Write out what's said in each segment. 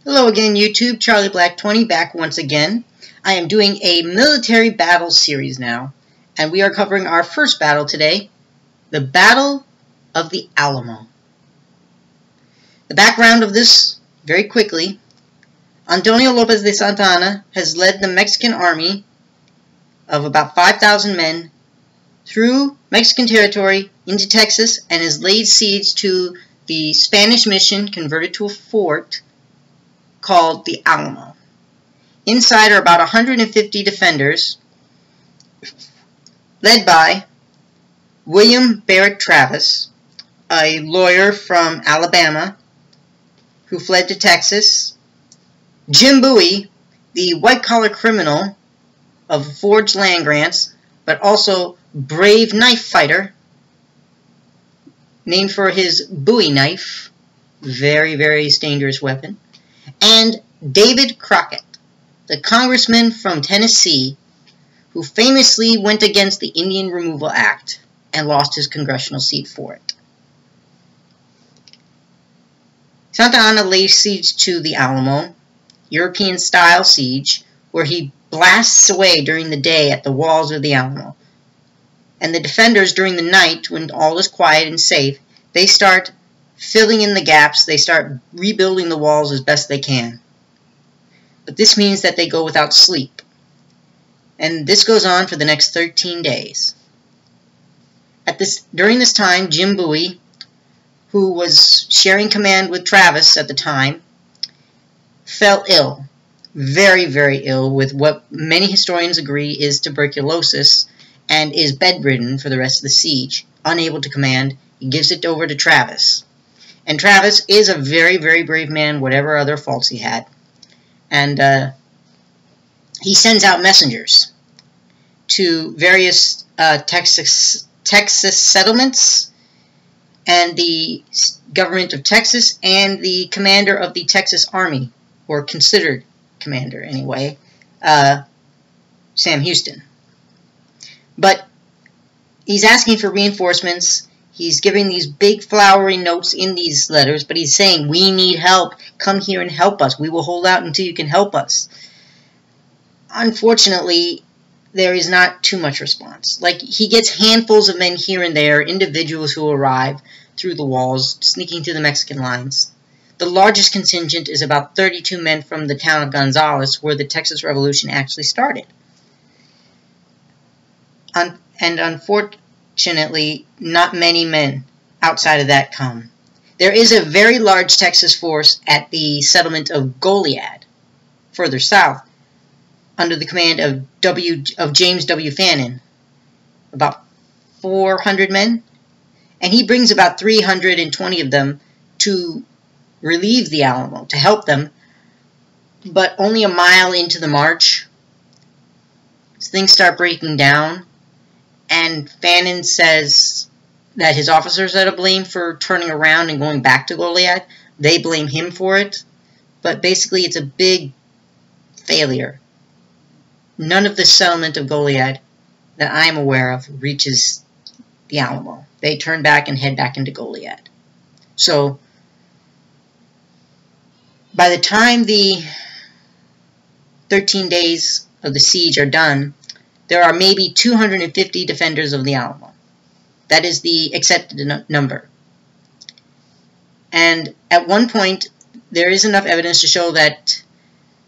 Hello again, YouTube. Charlie Black 20 back once again. I am doing a military battle series now, and we are covering our first battle today, the Battle of the Alamo. The background of this, very quickly, Antonio Lopez de Santa Anna has led the Mexican army of about 5,000 men through Mexican territory into Texas and has laid siege to the Spanish mission converted to a fort called the Alamo. Inside are about 150 defenders led by William Barrett Travis, a lawyer from Alabama who fled to Texas, Jim Bowie, the white-collar criminal of forged land grants, but also brave knife fighter, named for his Bowie knife, very, very dangerous weapon, and David Crockett, the congressman from Tennessee, who famously went against the Indian Removal Act and lost his congressional seat for it. Santa Anna lays siege to the Alamo, European-style siege, where he blasts away during the day at the walls of the Alamo. And the defenders, during the night, when all is quiet and safe, they start filling in the gaps. They start rebuilding the walls as best they can. But this means that they go without sleep. And this goes on for the next 13 days. During this time, Jim Bowie, who was sharing command with Travis at the time, fell ill. Very, very ill with what many historians agree is tuberculosis, and is bedridden for the rest of the siege. Unable to command, he gives it over to Travis. And Travis is a very, very brave man, whatever other faults he had. And he sends out messengers to various Texas settlements and the government of Texas and the commander of the Texas Army, or considered commander anyway, Sam Houston. But he's asking for reinforcements. He's giving these big flowery notes in these letters, but he's saying, we need help. Come here and help us. We will hold out until you can help us. Unfortunately, there is not too much response. Like, he gets handfuls of men here and there, individuals who arrive through the walls, sneaking through the Mexican lines. The largest contingent is about 32 men from the town of Gonzales, where the Texas Revolution actually started. And unfortunately, not many men outside of that come. There is a very large Texas force at the settlement of Goliad, further south, under the command of James W. Fannin, about 400 men. And he brings about 320 of them to relieve the Alamo, to help them. But only a mile into the march, things start breaking down. And Fannin says that his officers are to blame for turning around and going back to Goliad. They blame him for it. But basically, it's a big failure. None of the settlement of Goliad that I'm aware of reaches the Alamo. They turn back and head back into Goliad. So, by the time the 13 days of the siege are done, there are maybe 250 defenders of the Alamo. That is the accepted number. And at one point, there is enough evidence to show that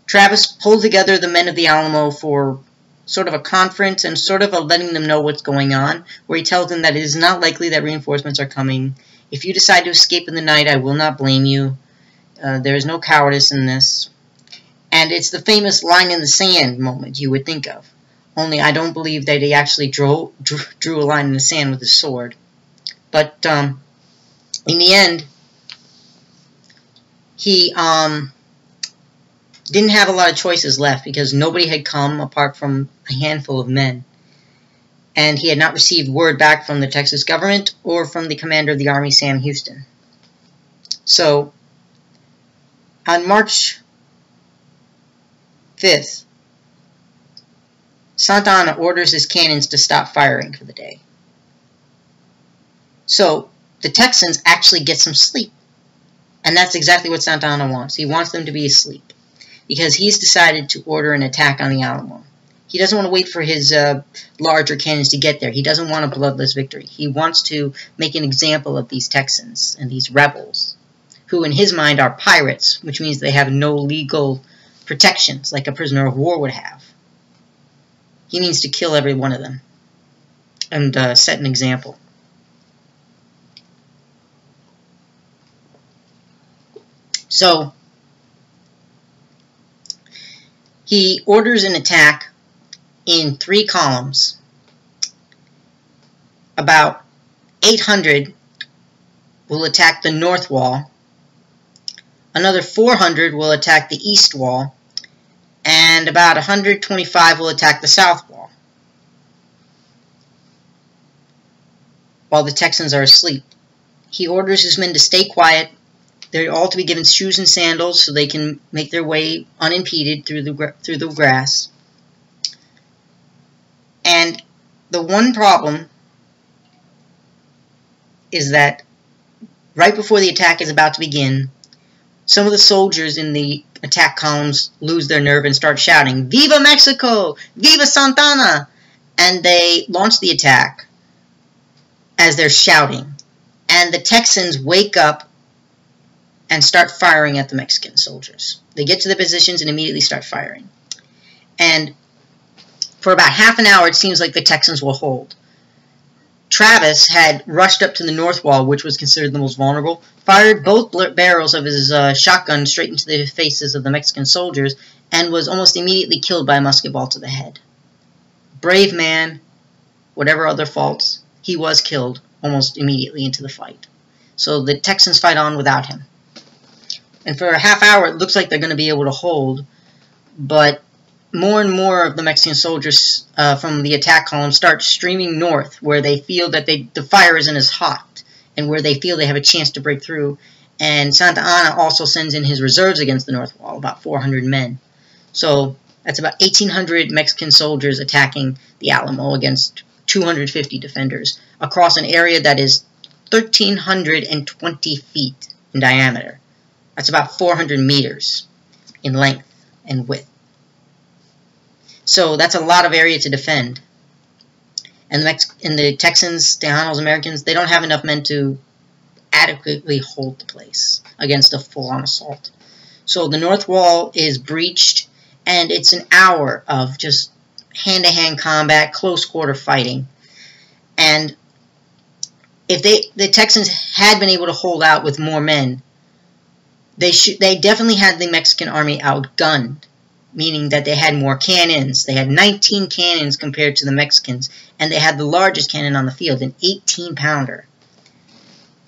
Travis pulled together the men of the Alamo for sort of a conference and sort of a letting them know what's going on, where he tells them that it is not likely that reinforcements are coming. If you decide to escape in the night, I will not blame you. There is no cowardice in this. And it's the famous line in the sand moment you would think of. Only I don't believe that he actually drew a line in the sand with his sword. But in the end, he didn't have a lot of choices left because nobody had come apart from a handful of men. And he had not received word back from the Texas government or from the commander of the Army, Sam Houston. So, on March 5th, Santa Anna orders his cannons to stop firing for the day. So, the Texans actually get some sleep. And that's exactly what Santa Anna wants. He wants them to be asleep, because he's decided to order an attack on the Alamo. He doesn't want to wait for his larger cannons to get there. He doesn't want a bloodless victory. He wants to make an example of these Texans and these rebels, who in his mind are pirates, which means they have no legal protections like a prisoner of war would have. He means to kill every one of them and set an example. So he orders an attack in 3 columns. About 800 will attack the north wall. Another 400 will attack the east wall. And about 125 will attack the south wall, while the Texans are asleep. He orders his men to stay quiet. They're all to be given shoes and sandals so they can make their way unimpeded through the grass. And the one problem is that right before the attack is about to begin, some of the soldiers in the attack columns lose their nerve and start shouting, "Viva Mexico! Viva Santa Anna!" And they launch the attack as they're shouting. And the Texans wake up and start firing at the Mexican soldiers. They get to the positions and immediately start firing. And for about half an hour, it seems like the Texans will hold. Travis had rushed up to the north wall, which was considered the most vulnerable, fired both barrels of his shotgun straight into the faces of the Mexican soldiers, and was almost immediately killed by a musket ball to the head. Brave man, whatever other faults, he was killed almost immediately into the fight. So the Texans fight on without him. And for a half hour, it looks like they're going to be able to hold, but more and more of the Mexican soldiers from the attack column start streaming north, where they feel that the fire isn't as hot, and where they feel they have a chance to break through. And Santa Anna also sends in his reserves against the north wall, about 400 men. So that's about 1,800 Mexican soldiers attacking the Alamo against 250 defenders across an area that is 1,320 feet in diameter. That's about 400 meters in length and width. So that's a lot of area to defend. And the Texans, Tejanos, Americans, they don't have enough men to adequately hold the place against a full-on assault. So the north wall is breached, and it's an hour of just hand-to-hand combat, close-quarter fighting. And if the Texans had been able to hold out with more men, they definitely had the Mexican army outgunned, meaning that they had more cannons. They had 19 cannons compared to the Mexicans, and they had the largest cannon on the field, an 18-pounder.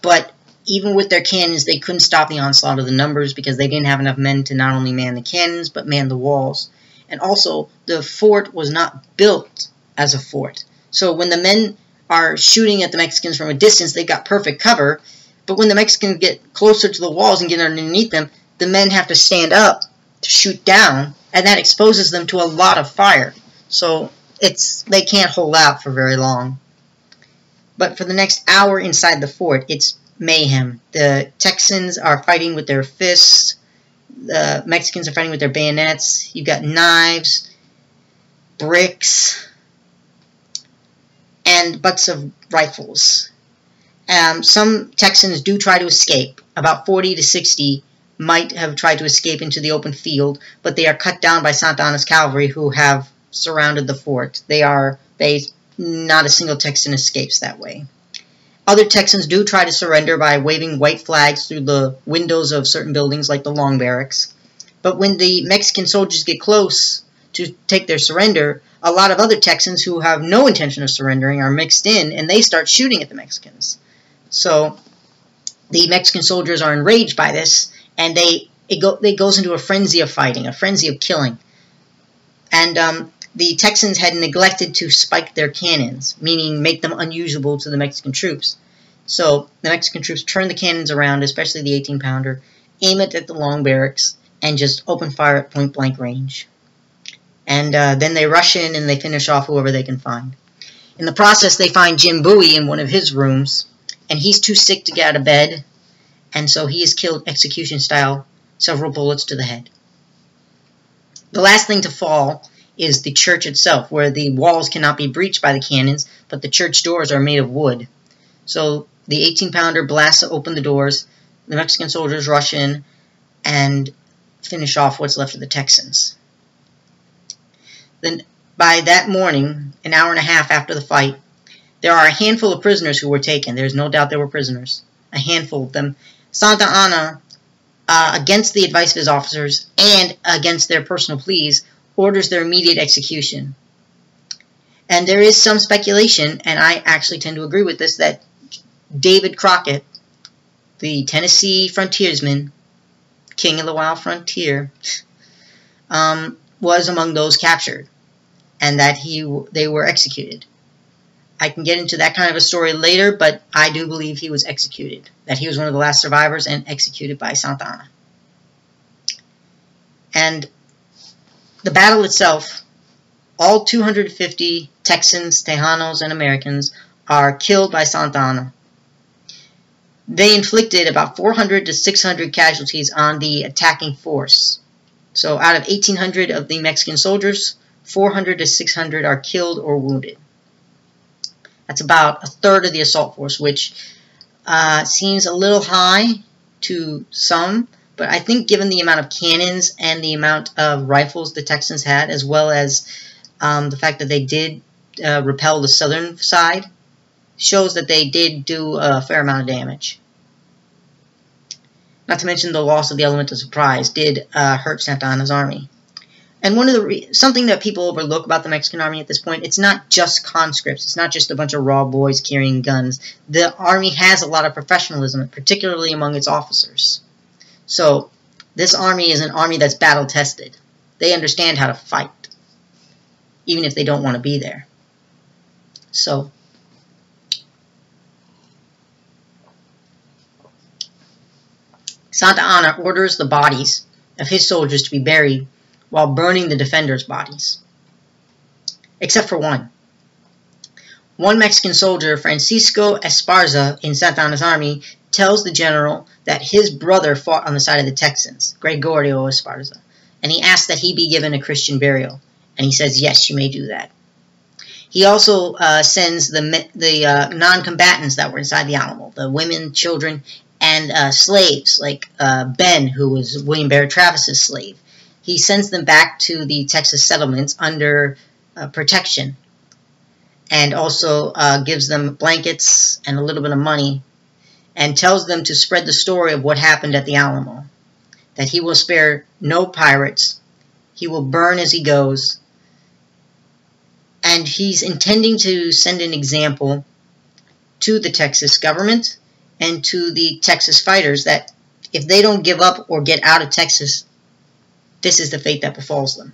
But even with their cannons, they couldn't stop the onslaught of the numbers because they didn't have enough men to not only man the cannons, but man the walls. And also, the fort was not built as a fort. So when the men are shooting at the Mexicans from a distance, they got perfect cover. But when the Mexicans get closer to the walls and get underneath them, the men have to stand up to shoot down, and that exposes them to a lot of fire. So they can't hold out for very long. But for the next hour inside the fort, it's mayhem. The Texans are fighting with their fists. The Mexicans are fighting with their bayonets. You've got knives, bricks, and butts of rifles. Some Texans do try to escape. About 40 to 60 might have tried to escape into the open field, but they are cut down by Santa Anna's cavalry, who have surrounded the fort. Not a single Texan escapes that way. Other Texans do try to surrender by waving white flags through the windows of certain buildings, like the Long Barracks. But when the Mexican soldiers get close to take their surrender, a lot of other Texans who have no intention of surrendering are mixed in, and they start shooting at the Mexicans. So the Mexican soldiers are enraged by this, and it goes into a frenzy of fighting, a frenzy of killing. And the Texans had neglected to spike their cannons, meaning make them unusable to the Mexican troops. So the Mexican troops turn the cannons around, especially the 18-pounder, aim it at the Long Barracks, and just open fire at point-blank range. And then they rush in and they finish off whoever they can find. In the process, they find Jim Bowie in one of his rooms, and he's too sick to get out of bed. and so he is killed execution style, several bullets to the head. The last thing to fall is the church itself, where the walls cannot be breached by the cannons, but the church doors are made of wood. So the 18-pounder blasts open the doors, the Mexican soldiers rush in and finish off what's left of the Texans. Then by that morning, an hour and a half after the fight, there are a handful of prisoners who were taken. There's no doubt they were prisoners. A handful of them. Santa Anna, against the advice of his officers and against their personal pleas, orders their immediate execution. And there is some speculation, and I actually tend to agree with this, that David Crockett, the Tennessee frontiersman, king of the wild frontier, was among those captured, and that they were executed. I can get into that kind of a story later, but I do believe he was executed, that he was one of the last survivors and executed by Santa Anna. And the battle itself, all 250 Texans, Tejanos, and Americans are killed by Santa Anna. They inflicted about 400 to 600 casualties on the attacking force. So out of 1,800 of the Mexican soldiers, 400 to 600 are killed or wounded. That's about a third of the assault force, which seems a little high to some, but I think given the amount of cannons and the amount of rifles the Texans had, as well as the fact that they did repel the southern side, shows that they did do a fair amount of damage. Not to mention the loss of the element of surprise did hurt Santa Anna's army. And one of the something that people overlook about the Mexican army at this point, it's not just conscripts. It's not just a bunch of raw boys carrying guns. The army has a lot of professionalism, particularly among its officers. So this army is an army that's battle-tested. They understand how to fight, even if they don't want to be there. So Santa Anna orders the bodies of his soldiers to be buried while burning the defenders' bodies. Except for one. One Mexican soldier, Francisco Esparza, in Santa Anna's army, tells the general that his brother fought on the side of the Texans, Gregorio Esparza, and he asks that he be given a Christian burial. And he says, yes, you may do that. He also sends the non-combatants that were inside the Alamo, the women, children, and slaves, like Ben, who was William Barrett Travis's slave. He sends them back to the Texas settlements under protection, and also gives them blankets and a little bit of money, and tells them to spread the story of what happened at the Alamo, that he will spare no pirates, he will burn as he goes, and he's intending to send an example to the Texas government and to the Texas fighters that if they don't give up or get out of Texas, this is the fate that befalls them.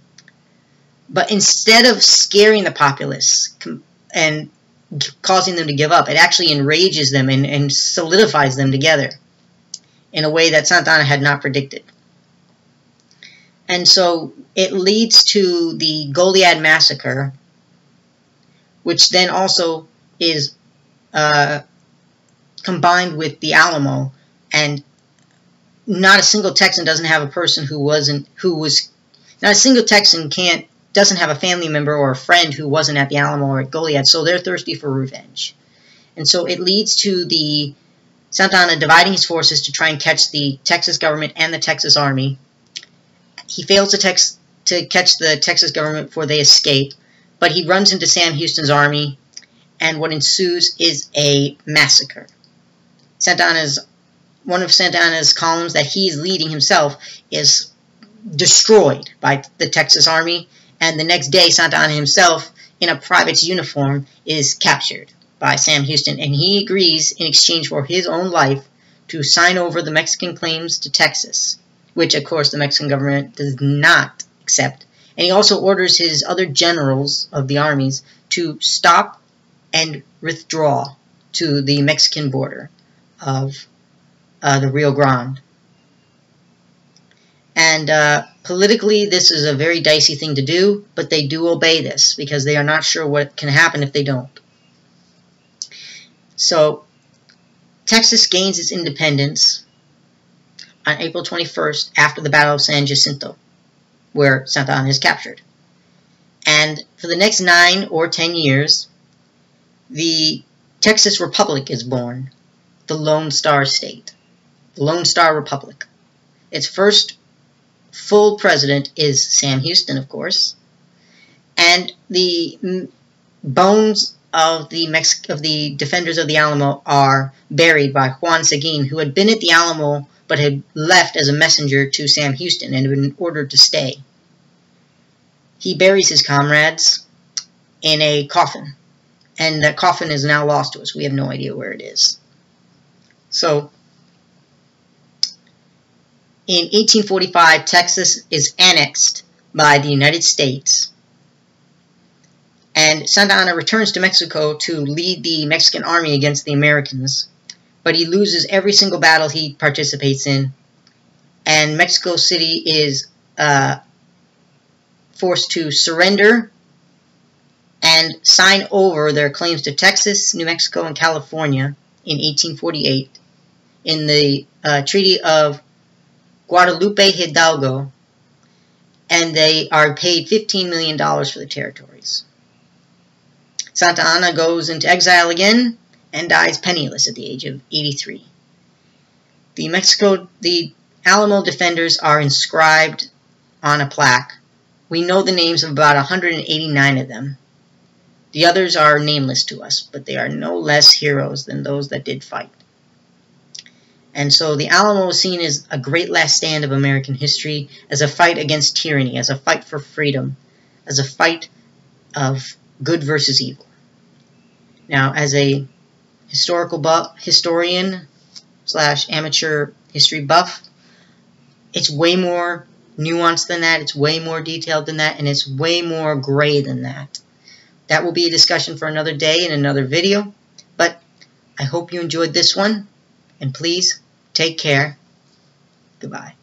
But instead of scaring the populace and causing them to give up, it actually enrages them and solidifies them together in a way that Santa Anna had not predicted. And so it leads to the Goliad massacre, which then also is combined with the Alamo, and not a single Texan doesn't have a person not a single Texan doesn't have a family member or a friend who wasn't at the Alamo or at Goliad, so they're thirsty for revenge. And so it leads to the Santa Anna dividing his forces to try and catch the Texas government and the Texas army. He fails to catch the Texas government before they escape, but he runs into Sam Houston's army, and what ensues is a massacre. One of Santa Anna's columns that he's leading himself is destroyed by the Texas army, and the next day Santa Anna himself, in a private's uniform, is captured by Sam Houston, and he agrees in exchange for his own life to sign over the Mexican claims to Texas, which of course the Mexican government does not accept. And he also orders his other generals of the armies to stop and withdraw to the Mexican border of the Rio Grande. And politically, this is a very dicey thing to do, but they do obey this because they are not sure what can happen if they don't. So, Texas gains its independence on April 21st after the Battle of San Jacinto, where Santa Anna is captured. And for the next 9 or 10 years, the Texas Republic is born, the Lone Star State, the Lone Star Republic. Its first full president is Sam Houston, of course, and the bones of the defenders of the Alamo are buried by Juan Seguin, who had been at the Alamo but had left as a messenger to Sam Houston and had been ordered to stay. He buries his comrades in a coffin, and that coffin is now lost to us. We have no idea where it is. So, in 1845, Texas is annexed by the United States, and Santa Anna returns to Mexico to lead the Mexican army against the Americans, but he loses every single battle he participates in, and Mexico City is forced to surrender and sign over their claims to Texas, New Mexico, and California in 1848 in the Treaty of Guadalupe Hidalgo, and they are paid $15 million for the territories. Santa Anna goes into exile again and dies penniless at the age of 83. The Alamo defenders are inscribed on a plaque. We know the names of about 189 of them. The others are nameless to us, but they are no less heroes than those that did fight. And so the Alamo is seen as a great last stand of American history, as a fight against tyranny, as a fight for freedom, as a fight of good versus evil. Now, as a historian / amateur history buff, it's way more nuanced than that, it's way more detailed than that, and it's way more gray than that. That will be a discussion for another day in another video, but I hope you enjoyed this one, and please take care. Goodbye.